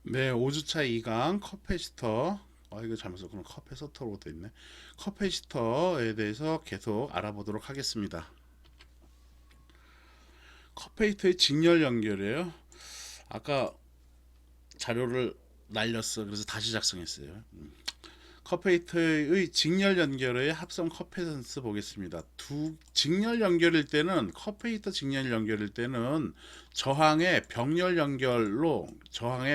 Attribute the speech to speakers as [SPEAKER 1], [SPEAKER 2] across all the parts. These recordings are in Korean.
[SPEAKER 1] 네, 5주차 2강 커패시터. 이거 잘못 썼구나. 커패시터로 돼 있네. 커패시터에 대해서 계속 알아보도록 하겠습니다. 커패시터의 직렬 연결이에요. 아까 자료를 날렸어. 그래서 다시 작성했어요. 커패시터의 직렬 연결의 합성 커패턴스 보겠습니다. 두 직렬 연결일 때는 커패시터 직렬 연결일 때는 저항의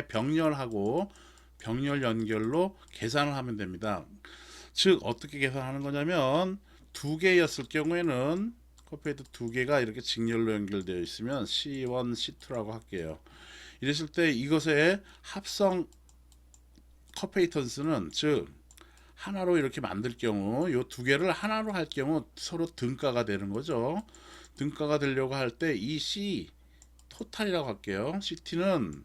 [SPEAKER 1] 병렬하고 병렬 연결로 계산을 하면 됩니다. 즉 어떻게 계산하는 거냐면 두 개였을 경우에는 커패시터 두 개가 이렇게 직렬로 연결되어 있으면 C1, C2라고 할게요. 이랬을 때 이것의 합성 커패시턴스는 즉 하나로 이렇게 만들 경우 요 두 개를 하나로 할 경우 서로 등가가 되는 거죠. 등가가 되려고 할 때 이 C 토탈이라고 할게요. CT는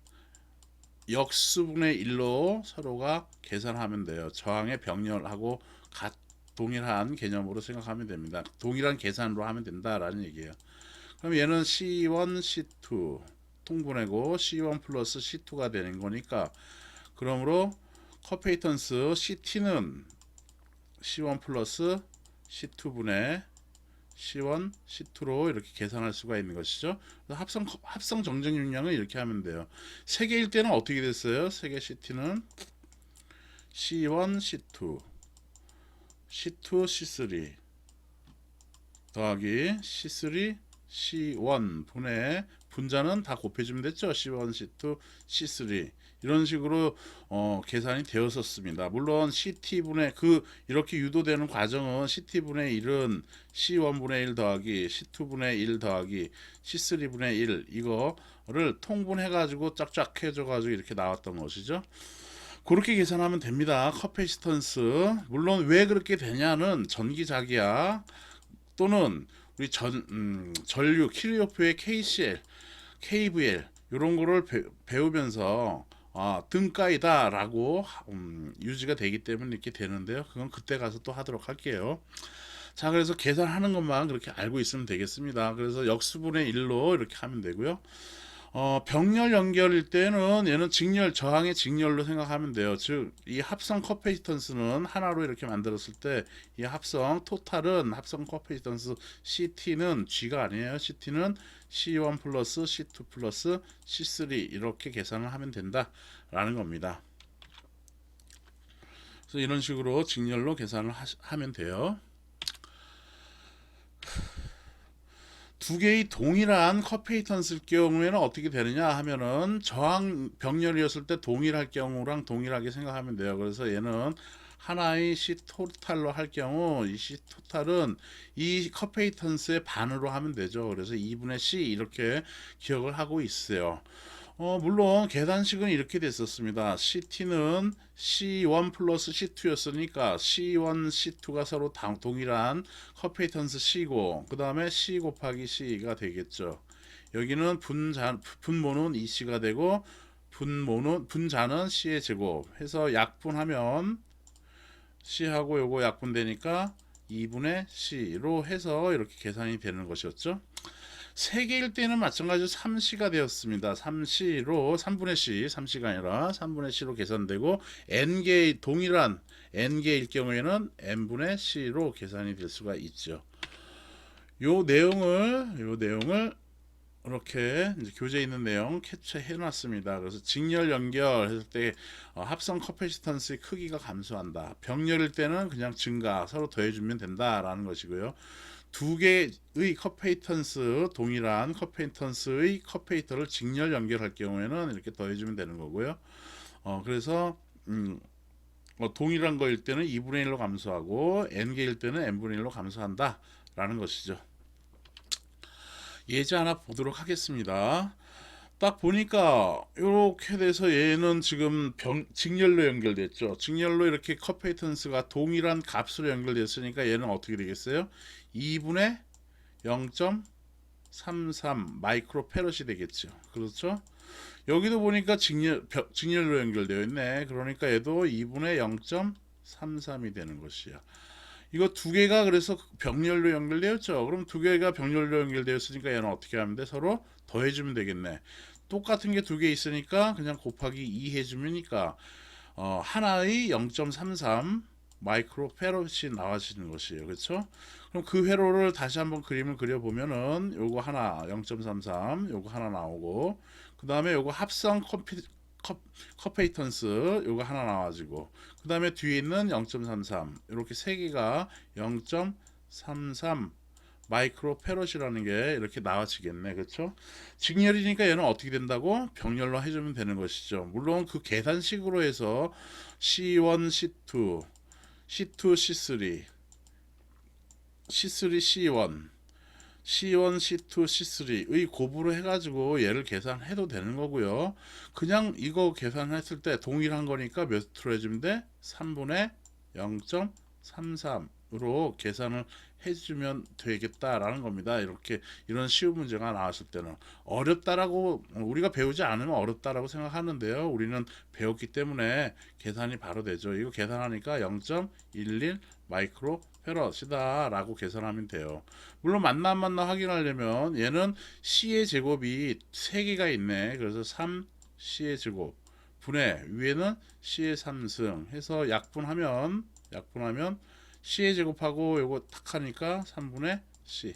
[SPEAKER 1] 역수분의 1로 서로가 계산하면 돼요. 저항의 병렬하고 동일한 개념으로 생각하면 됩니다. 동일한 계산으로 하면 된다라는 얘기예요. 그럼 얘는 C1, C2 통분해고 C1 플러스 C2가 되는 거니까 그러므로 커페이턴스 CT는 C1 플러스 C2분의 C1, C2로 이렇게 계산할 수가 있는 것이죠. 합성 정정 용량을 이렇게 하면 돼요. 세 개일 때는 어떻게 됐어요? 세 개 CT는 C1, C2, C2, C3 더하기 C3, C1 분의 분자는 다 곱해주면 됐죠. C1, C2, C3 이런 식으로 계산이 되었었습니다. 물론 CT분의 이렇게 유도되는 과정은 CT분의 1은 C1분의 1 더하기 C2분의 1 더하기 C3분의 1 이거를 통분해가지고 짝짝 해줘가지고 이렇게 나왔던 것이죠. 그렇게 계산하면 됩니다. 커패시턴스 물론 왜 그렇게 되냐는 전기자기야 또는 우리 전류 키르호프의 KCL, KVL 이런 거를 배우면서 등가이다라고 유지가 되기 때문에 이렇게 되는데요. 그건 그때 가서 또 하도록 할게요. 자, 그래서 계산하는 것만 그렇게 알고 있으면 되겠습니다. 그래서 역수분의 1로 이렇게 하면 되고요. 병렬 연결일 때는 얘는 저항의 직렬로 생각하면 돼요. 즉, 이 합성 커패시턴스는 하나로 이렇게 만들었을 때, 이 합성 커패시턴스 CT는 G가 아니에요. CT는 C1 플러스 C2 플러스 C3 이렇게 계산을 하면 된다라는 겁니다. 그래서 이런 식으로 직렬로 계산을 하면 돼요. 두 개의 동일한 커페이턴스일 경우에는 어떻게 되느냐 하면은 저항 병렬이었을 때 동일할 경우랑 동일하게 생각하면 돼요. 그래서 얘는 하나의 C 토탈로 할 경우 이 C 토탈은 이 커페이턴스의 반으로 하면 되죠. 그래서 2분의 C 이렇게 기억을 하고 있어요. 물론 계산식은 이렇게 됐었습니다. CT는 C1 플러스 C2였으니까 C1, C2가 서로 동일한 커페이턴스 C고 그 다음에 C 곱하기 C가 되겠죠. 여기는 분모는 EC가 되고 분자는 C의 제곱 해서 약분하면 C하고 요거 약분되니까 2분의 C로 해서 이렇게 계산이 되는 것이었죠. 3개일 때는 마찬가지로 3C가 되었습니다. 3C로 3분의 C, 3C가 아니라 3분의 C로 계산되고 동일한 N개일 경우에는 N분의 C로 계산이 될 수가 있죠. 요 내용을 이렇게 이제 교재에 있는 내용 캡처해 놨습니다. 그래서 직렬 연결했을 때 합성 커패시턴스의 크기가 감소한다. 병렬일 때는 그냥 증가, 서로 더해주면 된다라는 것이고요. 두 개의 동일한 커페이턴스의 커페이터를 직렬 연결할 경우에는 이렇게 더해주면 되는 거고요. 그래서 동일한 거일 때는 2분의 1로 감소하고 n개일 때는 n분의 1로 감소한다라는 것이죠. 예제 하나 보도록 하겠습니다. 딱 보니까 이렇게 돼서 얘는 지금 직렬로 연결됐죠. 직렬로 이렇게 커페이턴스가 동일한 값으로 연결됐으니까 얘는 어떻게 되겠어요? 2분의 0.33 마이크로 페럿이 되겠죠. 그렇죠? 여기도 보니까 직렬로 연결되어 있네. 그러니까 얘도 2분의 0.33이 되는 것이야. 이거 두 개가 그래서 병렬로 연결되었죠. 그럼 두 개가 병렬로 연결되었으니까 얘는 어떻게 하면 돼? 서로 더해주면 되겠네. 똑같은 게 두 개 있으니까 그냥 곱하기 2 해주면니까 하나의 0.33 마이크로 페럿이 나와지는 것이에요. 그렇죠? 그럼 그 회로를 다시 한번 그림을 그려보면은 요거 하나 0.33 요거 하나 나오고 그 다음에 요거 합성 커페이턴스 요거 하나 나와지고 그 다음에 뒤에 있는 0.33 이렇게 세 개가 0.33 마이크로 페럿이라는 게 이렇게 나와지겠네. 그렇죠? 직렬이니까 얘는 어떻게 된다고? 병렬로 해주면 되는 것이죠. 물론 그 계산식으로 해서 C1, C2, C2, C3, C3, C1, C1, C2, C3의 곱으로 해가지고 얘를 계산해도 되는 거고요. 그냥 이거 계산했을 때 동일한 거니까 몇으로 해주면 돼? 3분의 0.33으로 계산을 해주면 되겠다라는 겁니다. 이렇게 이런 쉬운 문제가 나왔을 때는 어렵다라고 우리가 배우지 않으면 어렵다라고 생각하는데요. 우리는 배웠기 때문에 계산이 바로 되죠. 이거 계산하니까 0.11 마이크로 페럿이다 라고 계산하면 돼요. 물론 맞나 안 맞나 확인하려면 얘는 C의 제곱이 3개가 있네. 그래서 3C의 제곱 분의 위에는 C의 3승 해서 약분하면 C의 제곱하고 요거 탁 하니까 3분의 C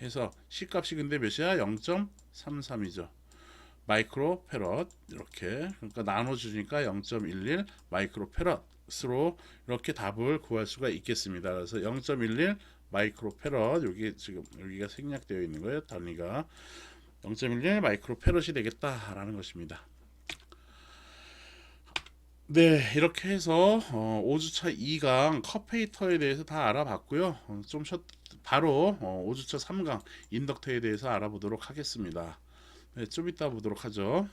[SPEAKER 1] 해서 C 값이 근데 몇이야? 0.33이죠. 마이크로 페럿 이렇게 그러니까 나눠주니까 0.11 마이크로 페럿으로 이렇게 답을 구할 수가 있겠습니다. 그래서 0.11 마이크로 페럿 여기 지금 여기가 생략되어 있는 거예요. 단위가 0.11 마이크로 페럿이 되겠다라는 것입니다. 네, 이렇게 해서 5주차 2강 컵페이터에 대해서 다 알아봤고요. 바로 5주차 3강 인덕터에 대해서 알아보도록 하겠습니다. 네, 좀 이따 보도록 하죠.